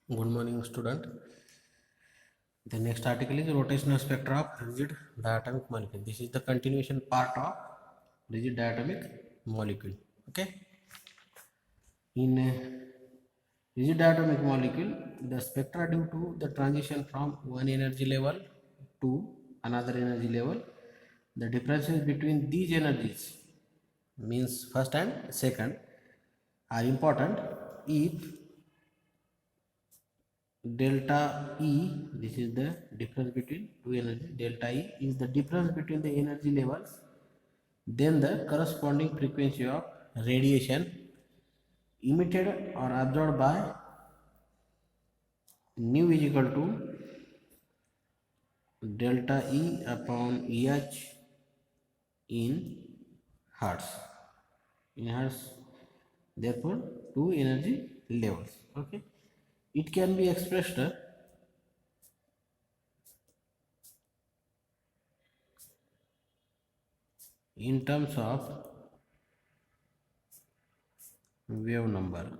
Good morning, student. The next article is rotational spectra of rigid diatomic molecule. This is the continuation part of rigid diatomic molecule. Okay. In rigid diatomic molecule, the spectra due to the transition from one energy level to another energy level, the differences between these energies means first and second are important if delta E, this is the difference between two energies, delta E is the difference between the energy levels, then the corresponding frequency of radiation emitted or absorbed by nu is equal to delta E upon H in hertz, therefore two energy levels. Okay, it can be expressed in terms of wave number.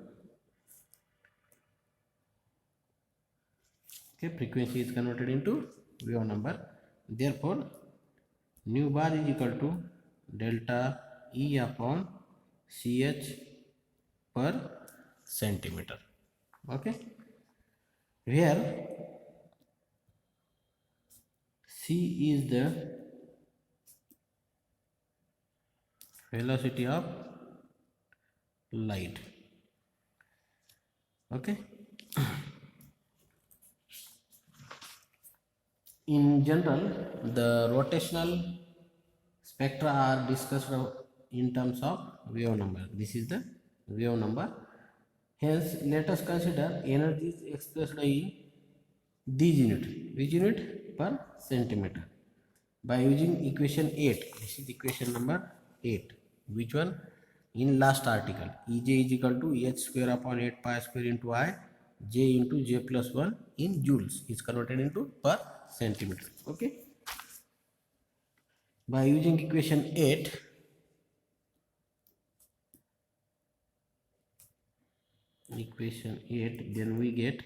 Okay, frequency is converted into wave number, therefore nu bar is equal to delta E upon Ch per centimeter. Okay, where C is the velocity of light. Okay, in general the rotational spectra are discussed in terms of wave number. This is the wave number. Hence let us consider energies expressed in these unit. Which unit? Per centimeter, by using equation 8. This is equation number 8. Which one? In last article, Ej is equal to h square upon 8 pi square into I, j into j plus 1 in joules is converted into per centimeter. Okay, by using equation 8, then we get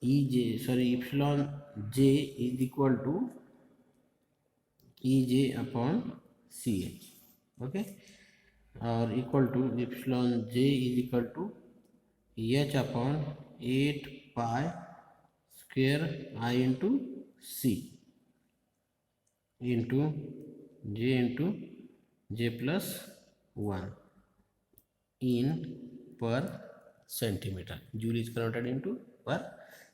epsilon j is equal to Ej upon Ch. Okay, or equal to epsilon j is equal to h upon 8 pi square I into C into j plus 1 in per centimeter. Joule is converted into per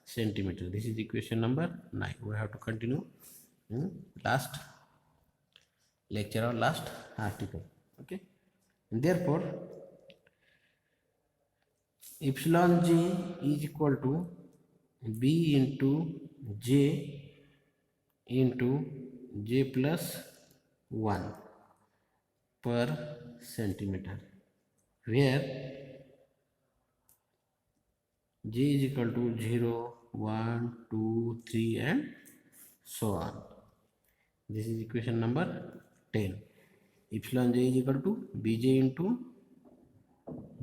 centimeter. This is equation number 9. We have to continue in last lecture or last article. Okay, therefore epsilon j is equal to b into j into j plus 1 per centimeter, where j is equal to 0, 1, 2, 3 and so on. This is equation number 10. Epsilon j is equal to bj into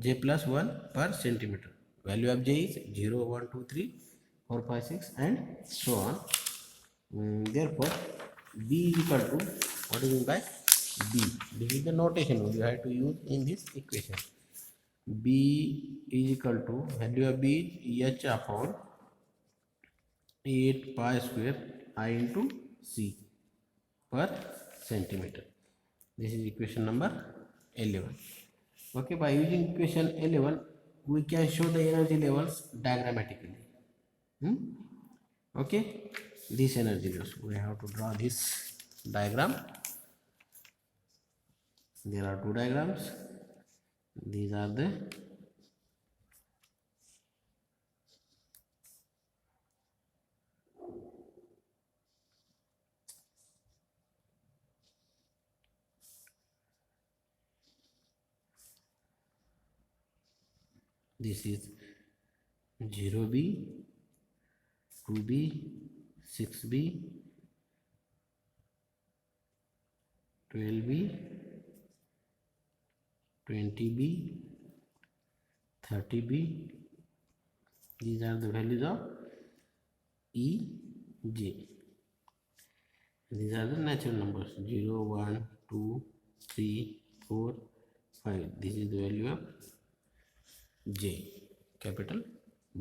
j plus 1 per centimeter. Value of j is 0, 1, 2, 3, 4, 5, 6 and so on. Therefore b is equal to, what do you mean by b? This is the notation you have to use in this equation. B is equal to, value of b is h upon 8 pi square I into c per centimeter. This is equation number 11. Okay, by using equation 11 we can show the energy levels diagrammatically. Okay, this energy levels, we have to draw this diagram. There are two diagrams. These are the this is 0b, 2b, 6b, 12b, 20b, 30b, These are the values of E, J. These are the natural numbers 0, 1, 2, 3, 4, 5. This is the value of J, capital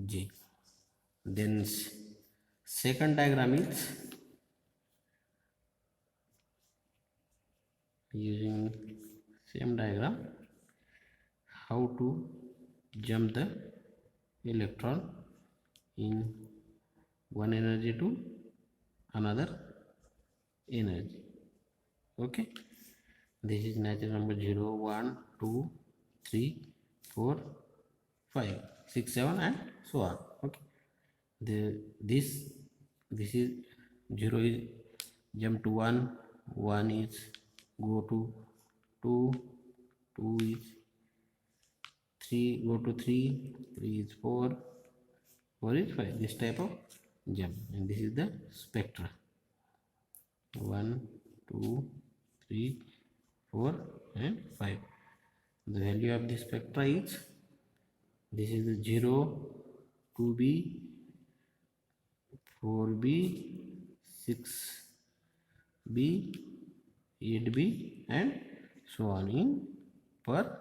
J. Then second diagram is using same diagram how to jump the electron in one energy to another energy. Okay, this is natural number 0, 1, 2, 3, 4, 5, 6, 7 and so on. Okay, this is 0 is jump to 1, 1 is go to 2, 2 is 3 go to 3, 3 is 4, 4 is 5. This type of jump, and this is the spectra 1, 2, 3, 4 and 5. The value of the spectra is, this is the 0, 2b, 4b, 6b, 8b and so on in per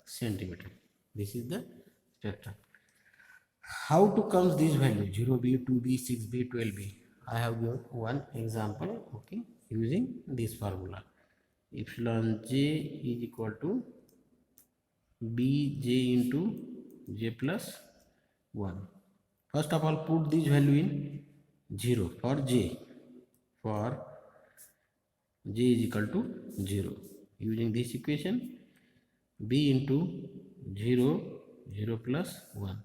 centimeter. This is the spectrum. How to come this value 0b, 2b, 6b, 12b? I have given one example, okay, using this formula. Epsilon j is equal to bj into j plus 1. First of all, put this value in 0 for j. For j is equal to 0. Using this equation, b into 0, 0 plus 1.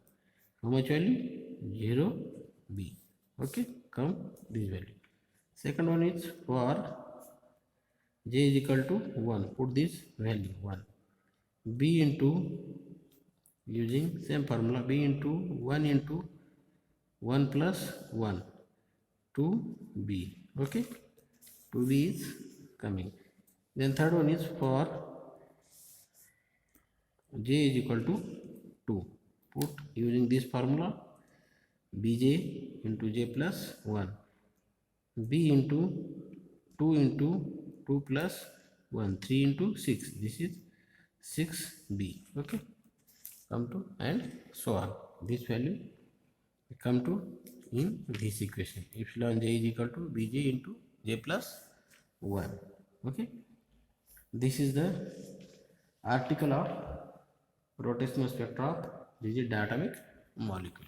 How much value? 0 b. Okay, come this value. Second one is for j is equal to 1. Put this value 1. b into, using same formula, b into 1 plus 1, 2b. Okay, 2b is coming. Then third one is for j is equal to 2. Put using this formula, bj into j plus 1, b into 2 plus 1, 3 into 6. This is 6b. Okay, come to and so on. This value come to in this equation. Epsilon j is equal to bj into j plus 1. Okay, this is the article of rotational spectra of rigid diatomic molecule.